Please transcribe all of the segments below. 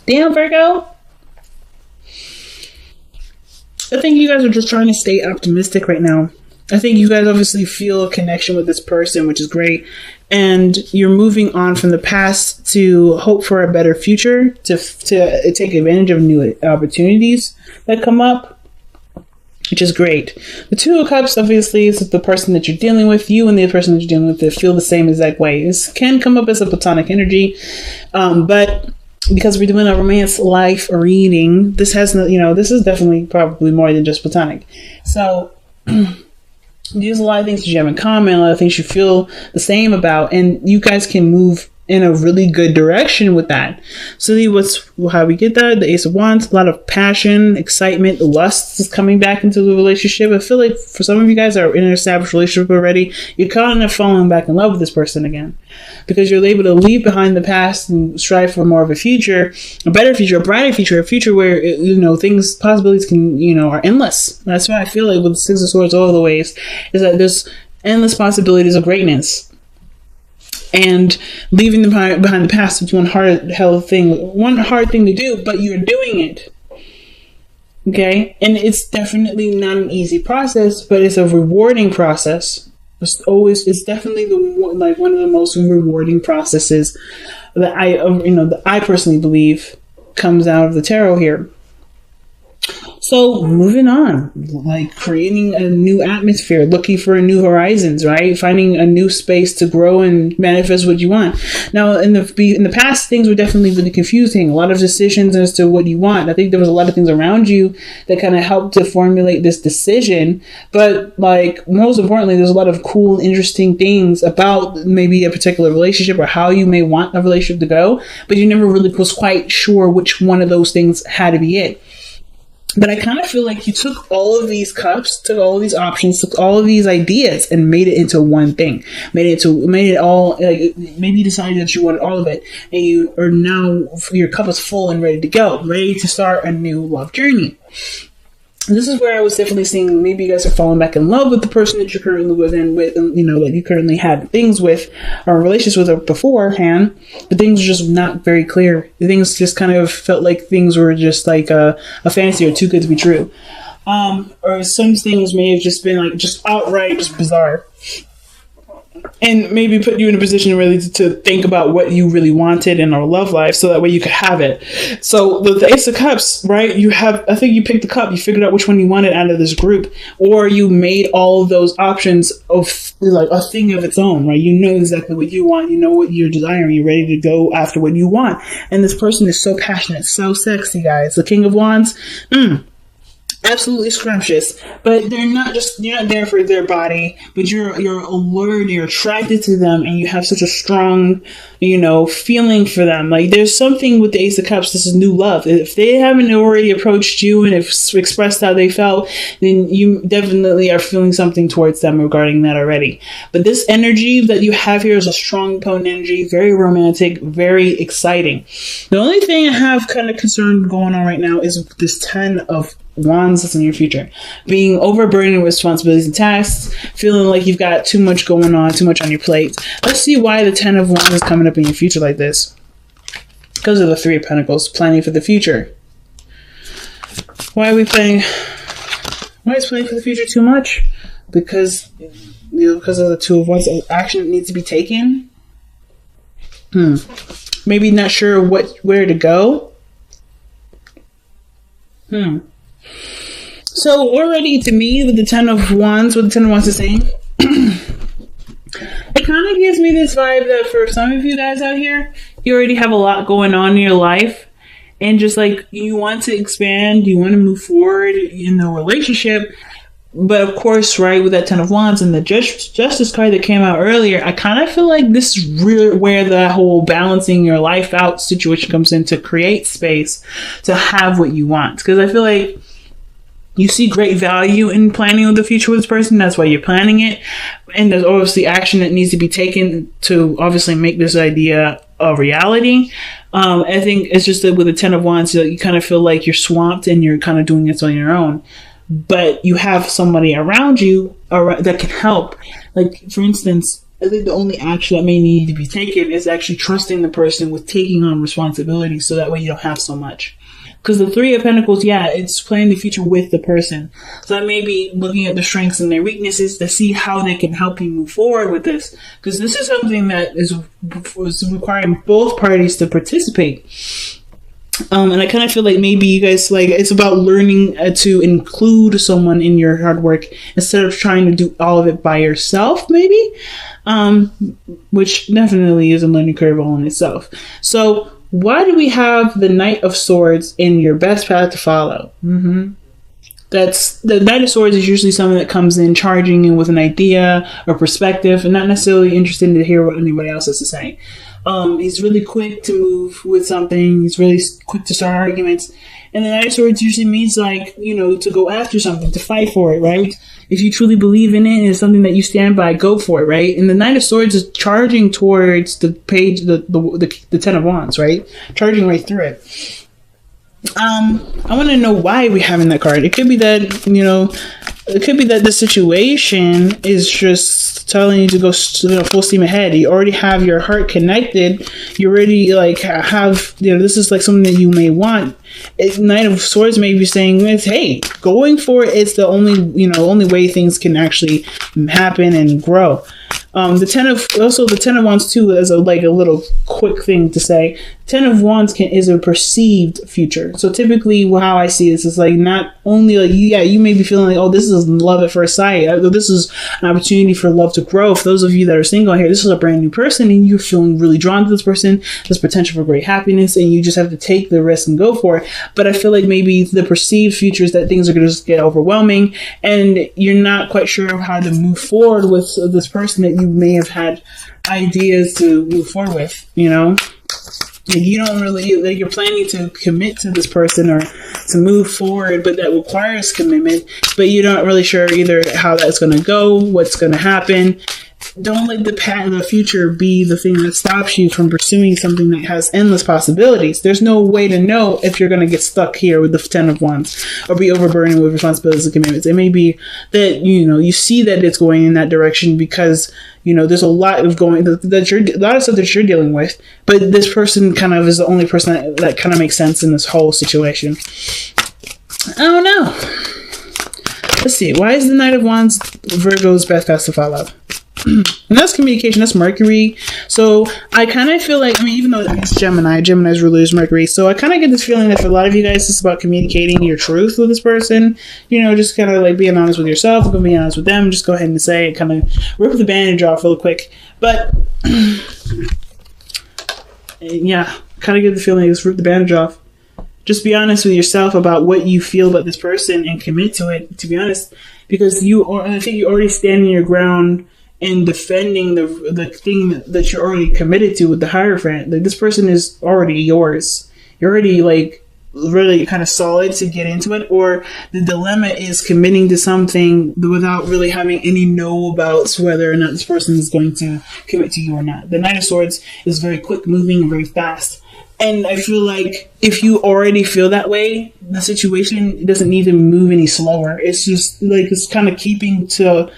Damn, Virgo. I think you guys are just trying to stay optimistic right now. I think you guys obviously feel a connection with this person, which is great. And you're moving on from the past to hope for a better future, to take advantage of new opportunities that come up, which is great. The Two of Cups, obviously, is the person that you're dealing with. You and the person that you're dealing with, they feel the same exact way. It can come up as a platonic energy, but because we're doing a romance life reading, this has no, this is definitely probably more than just platonic. So there's a lot of things that you have in common, a lot of things you feel the same about, and you guys can move in a really good direction with that. So how we get that? The Ace of Wands, a lot of passion, excitement, lust is coming back into the relationship. I feel like for some of you guys that are in an established relationship already, you're kind of falling back in love with this person again, because you're able to leave behind the past and strive for more of a future, a better future, a brighter future, a future where things, possibilities can are endless. That's why I feel like with the Six of Swords all the ways is that there's endless possibilities of greatness. And leaving them behind the past is one hard thing to do, but you're doing it. Okay? And it's definitely not an easy process, but it's a rewarding process. It's definitely one of the most rewarding processes that I personally believe comes out of the tarot here. So moving on, like creating a new atmosphere, looking for new horizons, right? Finding a new space to grow and manifest what you want. Now, in the past, things were definitely really confusing. A lot of decisions as to what you want. I think there was a lot of things around you that kind of helped to formulate this decision. But like most importantly, there's a lot of cool, interesting things about maybe a particular relationship or how you may want a relationship to go. But you never really was quite sure which one of those things had to be it. But I kind of feel like you took all of these cups, took all of these options, took all of these ideas and made it into one thing. Made it all, like, maybe you decided that you wanted all of it. And you are now, your cup is full and ready to go. Ready to start a new love journey. This is where I was definitely seeing maybe you guys are falling back in love with the person that you're currently with and that you currently had things with or relations with beforehand, but things are just not very clear. Things just kind of felt like things were just like a fantasy or too good to be true. Or some things may have just been like just outright just bizarre. And maybe put you in a position really to think about what you really wanted in our love life so that way you could have it. So the Ace of Cups, right? I think you picked the cup, you figured out which one you wanted out of this group, or you made all of those options of like a thing of its own, right? You know exactly what you want, you know what you're desiring, you're ready to go after what you want. And this person is so passionate, so sexy, guys. The King of Wands, absolutely scrumptious, but you're not there for their body, but you're allured, you're attracted to them, and you have such a strong feeling for them. Like there's something with the Ace of Cups. This is new love. If they haven't already approached you and have expressed how they felt, then you definitely are feeling something towards them regarding that already. But this energy that you have here is a strong, potent energy, very romantic, very exciting. The only thing I have kind of concern going on right now is this 10 of Wands that's in your future. Being overburdened with responsibilities and tasks, feeling like you've got too much going on, too much on your plate. Let's see why the 10 of Wands is coming up in your future like this. Because of the 3 of Pentacles, planning for the future. Why is planning for the future too much? Because because of the 2 of Wands, action needs to be taken. Maybe not sure where to go. So already to me, with the 10 of Wands, what the 10 of Wands is saying, it kind of gives me this vibe that for some of you guys out here, you already have a lot going on in your life. And just like you want to expand, you want to move forward in the relationship. But of course, right, with that 10 of Wands and the Justice card that came out earlier, I kind of feel like this is really where the whole balancing your life out situation comes in, to create space to have what you want. Because I feel like you see great value in planning with the future with this person. That's why you're planning it. And there's obviously action that needs to be taken to obviously make this idea a reality. I think it's just that with the 10 of Wands, you kind of feel like you're swamped and you're kind of doing this on your own. But you have somebody around you that can help. Like, for instance, I think the only action that may need to be taken is actually trusting the person with taking on responsibility, so that way you don't have so much. Because the Three of Pentacles, yeah, it's planning the future with the person. So that may be looking at their strengths and their weaknesses to see how they can help you move forward with this. Because this is something that is requiring both parties to participate. And I kind of feel like maybe you guys, like, it's about learning to include someone in your hard work instead of trying to do all of it by yourself, maybe. Which definitely is a learning curve all in itself. So why do we have the Knight of Swords in your best path to follow? That's the Knight of Swords is usually someone that comes in charging in with an idea or perspective and not necessarily interested to hear what anybody else has to say. He's really quick to move with something. He's really quick to start arguments. And the Knight of Swords usually means, like, you know, to go after something, to fight for it, right? If you truly believe in it and it's something that you stand by, go for it, right? And the Knight of Swords is charging towards the page, the Ten of Wands, right? Charging right through it. I want to know why we're having that card. It could be that, you know, it could be that the situation is just telling you to go full steam ahead. You already have your heart connected. You already, like, have, you know, this is like something that you may want. Knight of Swords may be saying, hey, going for it is the only way things can actually happen and grow. The Ten of Wands too, as a little quick thing to say. Ten of Wands is a perceived future. So typically, how I see this is like not only like you may be feeling like, oh, this is love at first sight. This is an opportunity for love to grow. For those of you that are single here, this is a brand new person, and you're feeling really drawn to this person. There's potential for great happiness, and you just have to take the risk and go for it. But I feel like maybe the perceived future is that things are going to just get overwhelming, and you're not quite sure of how to move forward with this person that you may have had ideas to move forward with, you know? Like, you don't really, like, you're planning to commit to this person or to move forward, but that requires commitment, but you're not really sure either how that's going to go, what's going to happen. Don't let the future be the thing that stops you from pursuing something that has endless possibilities. There's no way to know if you're going to get stuck here with the Ten of Wands or be overburdened with responsibilities and commitments. It may be that, you know, you see that it's going in that direction because, you know, there's a lot of a lot of stuff that you're dealing with, but this person kind of is the only person that kind of makes sense in this whole situation. I don't know. Let's see. Why is the Knight of Wands Virgo's best path to follow? And that's communication. That's Mercury. So I kind of feel like, I mean, even though it's Gemini's ruler is Mercury. So I kind of get this feeling that for a lot of you guys, it's about communicating your truth with this person. You know, just kind of like being honest with yourself, being honest with them. Just go ahead and say it. Kind of rip the bandage off real quick. But yeah, kind of get the feeling just rip the bandage off. Just be honest with yourself about what you feel about this person and commit to it. To be honest, because I think you're already standing your ground and defending the thing that you're already committed to with the Hierophant. Like, this person is already yours. You're already, like, really kind of solid to get into it, or the dilemma is committing to something without really having any know about whether or not this person is going to commit to you or not. The Knight of Swords is very quick moving and very fast. And I feel like if you already feel that way, the situation doesn't need to move any slower. It's just like, it's kind of keeping to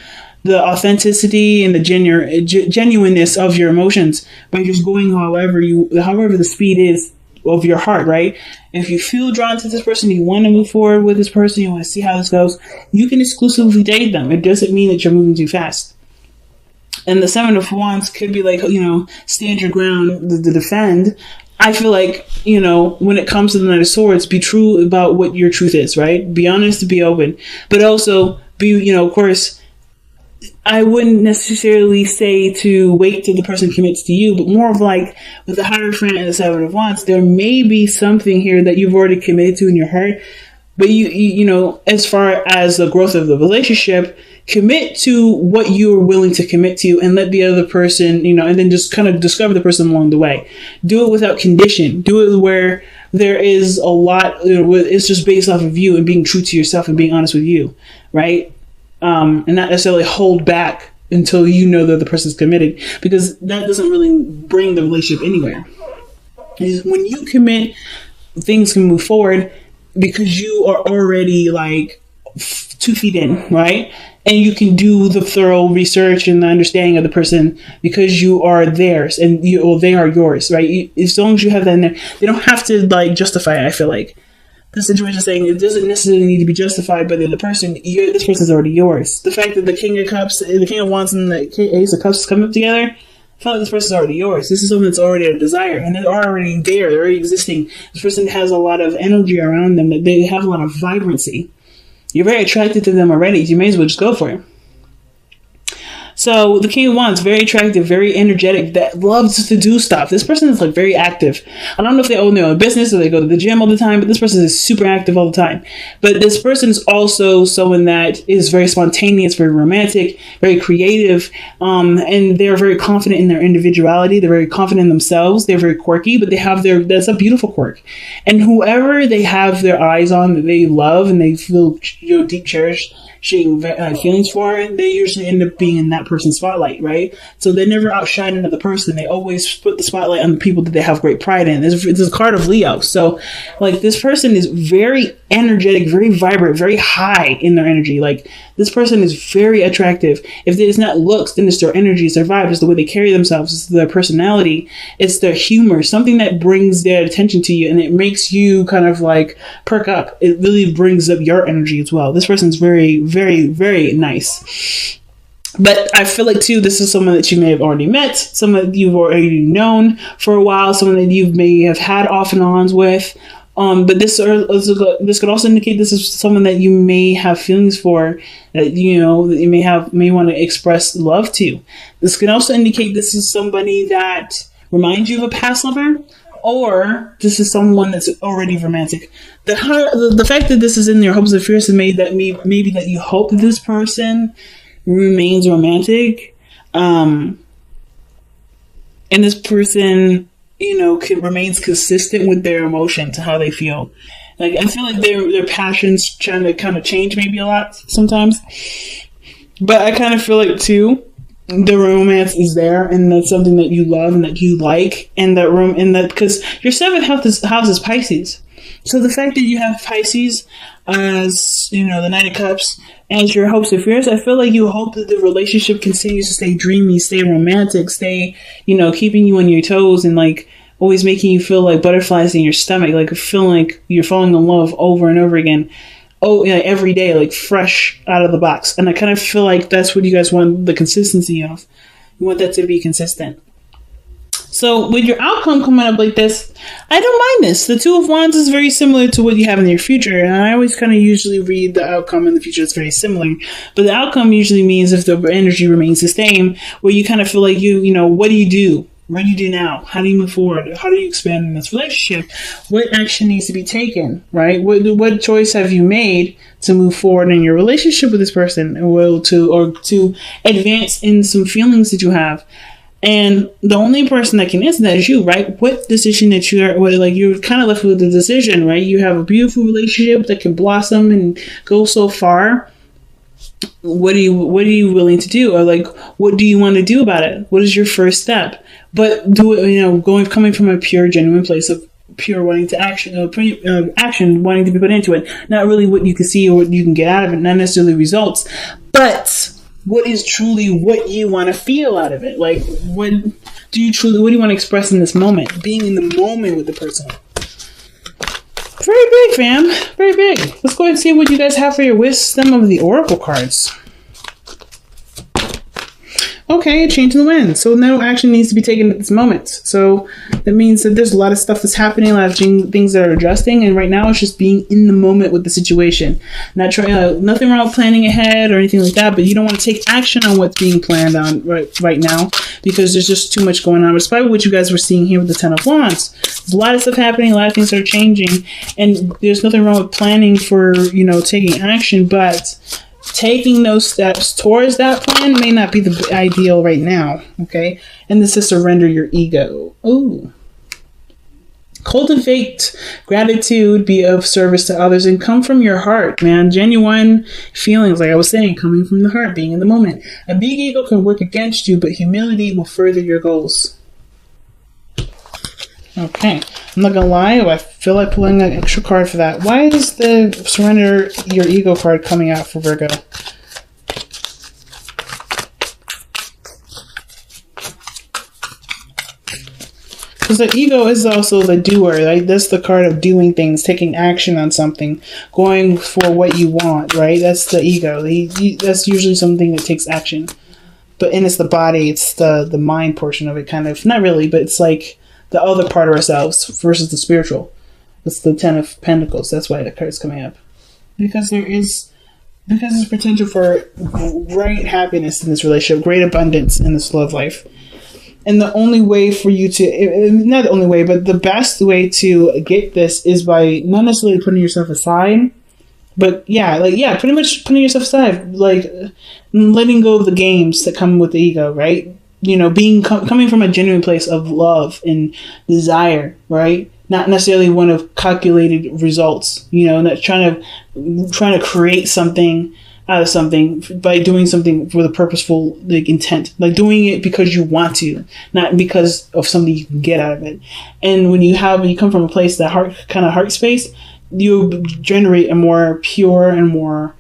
the authenticity and the genuineness of your emotions by just going however the speed is of your heart, right? If you feel drawn to this person, you want to move forward with this person, you want to see how this goes, you can exclusively date them. It doesn't mean that you're moving too fast. And the Seven of Wands could be like, you know, stand your ground to defend. I feel like, you know, when it comes to the Knight of Swords, be true about what your truth is, right? Be honest, be open. But also be, you know, of course, I wouldn't necessarily say to wait till the person commits to you, but more of like with the Hierophant and the Seven of Wands, there may be something here that you've already committed to in your heart, but you know, as far as the growth of the relationship, commit to what you're willing to commit to and let the other person, you know, and then just kind of discover the person along the way. Do it without condition. Do it where there is a lot, you know, it's just based off of you and being true to yourself and being honest with you, right? And not necessarily hold back until you know that the person's committed, because that doesn't really bring the relationship anywhere. When you commit, things can move forward because you are already like 2 feet in, right? and you can do the thorough research and the understanding of the person because you are theirs and they are yours, right? As long as you have that in there, they don't have to like justify it. I feel like the situation is saying it doesn't necessarily need to be justified by the other person. This person's already yours. The fact that the King of Cups, the King of Wands, and the Ace of Cups come up together, I feel like this person's already yours. This is something that's already a desire, and they're already there. They're already existing. This person has a lot of energy around them. That they have a lot of vibrancy. You're very attracted to them already. You may as well just go for it. So the King of Wands, very attractive, very energetic, that loves to do stuff. This person is like very active. I don't know if they own their own business or they go to the gym all the time, but this person is super active all the time. But this person is also someone that is very spontaneous, very romantic, very creative, and they're very confident in their individuality. They're very confident in themselves. They're very quirky, but they have that's a beautiful quirk. And whoever they have their eyes on that they love and they feel deep cherished feelings for, and they usually end up being in that person's spotlight, right? So they never outshine another person. They always put the spotlight on the people that they have great pride in. This is a card of Leo. So like this person is very energetic, very vibrant, very high in their energy. Like this person is very attractive. If it's not looks, then it's their energy, it's their vibe, it's the way they carry themselves, it's their personality, it's their humor, something that brings their attention to you and it makes you kind of like perk up. It really brings up your energy as well. This person's very, very, very nice. But I feel like too, this is someone that you may have already met, someone that you've already known for a while, someone that you may have had off and ons with. But this could also indicate this is someone that you may have feelings for, that that you may want to express love to. This can also indicate this is somebody that reminds you of a past lover, or this is someone that's already romantic. The fact that this is in your hopes and fears has made that maybe that you hope that this person remains romantic, and this person remains consistent with their emotions, how they feel. Like I feel like their passions trying to kind of change maybe a lot sometimes, but I kind of feel like too the romance is there, and that's something that you love and that you like, and that room, and that because your seventh house is Pisces. So the fact that you have Pisces as, the Knight of Cups as your hopes and fears, I feel like you hope that the relationship continues to stay dreamy, stay romantic, stay, keeping you on your toes and like always making you feel like butterflies in your stomach, like feeling like you're falling in love over and over again. Every day, like fresh out of the box. And I kind of feel like that's what you guys want the consistency of. You want that to be consistent. So with your outcome coming up like this, I don't mind this. The Two of Wands is very similar to what you have in your future. And I always kind of usually read the outcome in the future. It's very similar. But the outcome usually means if the energy remains the same, where you kind of feel like what do you do? What do you do now? How do you move forward? How do you expand in this relationship? What action needs to be taken, right? What choice have you made to move forward in your relationship with this person, or to advance in some feelings that you have? And the only person that can answer that is you, right? What decision that you're kind of left with the decision, right? You have a beautiful relationship that can blossom and go so far. What are you willing to do? Or like, what do you want to do about it? What is your first step? But do it, coming from a pure, genuine place of pure wanting to action wanting to be put into it. Not really what you can see or what you can get out of it, not necessarily results, but what is truly what you want to feel out of it. Like, what do you want to express in this moment? Being in the moment with the person. Very big, fam. Very big. Let's go ahead and see what you guys have for your wisdom of the oracle cards. Okay, a change in the wind. So no action needs to be taken at this moment. So that means that there's a lot of stuff that's happening, a lot of things that are adjusting, and right now it's just being in the moment with the situation. Not trying, nothing wrong with planning ahead or anything like that, but you don't want to take action on what's being planned on right now because there's just too much going on. It's probably what you guys were seeing here with the Ten of Wands. There's a lot of stuff happening, a lot of things are changing, and there's nothing wrong with planning for, taking action, but taking those steps towards that plan may not be the ideal right now, okay? And this is surrender your ego. Ooh. Cultivate gratitude, be of service to others, and come from your heart, man. Genuine feelings, like I was saying, coming from the heart, being in the moment. A big ego can work against you, but humility will further your goals. Okay, I'm not gonna lie, I feel like pulling an extra card for that. Why is the surrender your ego card coming out for Virgo? Because the ego is also the doer. Like that's the card of doing things, taking action on something, going for what you want. Right? That's the ego. That's usually something that takes action. But and it's the body. It's the mind portion of it. Kind of not really, but it's like the other part of ourselves versus the spiritual. It's the Ten of Pentacles. That's why the card's coming up. Because there's potential for great happiness in this relationship, great abundance in this love life. And the only way for you to, not the only way, but the best way to get this is by not necessarily putting yourself aside, but pretty much putting yourself aside, like letting go of the games that come with the ego, right? You know, coming from a genuine place of love and desire, right? Not necessarily one of calculated results, you know, not trying to create something out of something by doing something with a purposeful like intent, like doing it because you want to, not because of something you can get out of it. And when you come from a place, that heart space, you generate a more pure and more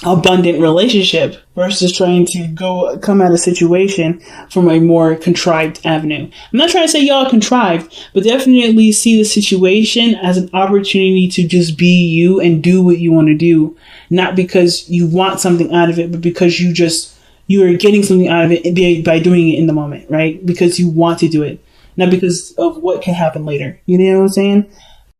abundant relationship versus trying to come at a situation from a more contrived avenue. I'm not trying to say y'all contrived, but definitely see the situation as an opportunity to just be you and do what you want to do, not because you want something out of it, but because you are getting something out of it by doing it in the moment, right? Because you want to do it, not because of what can happen later. You know what I'm saying?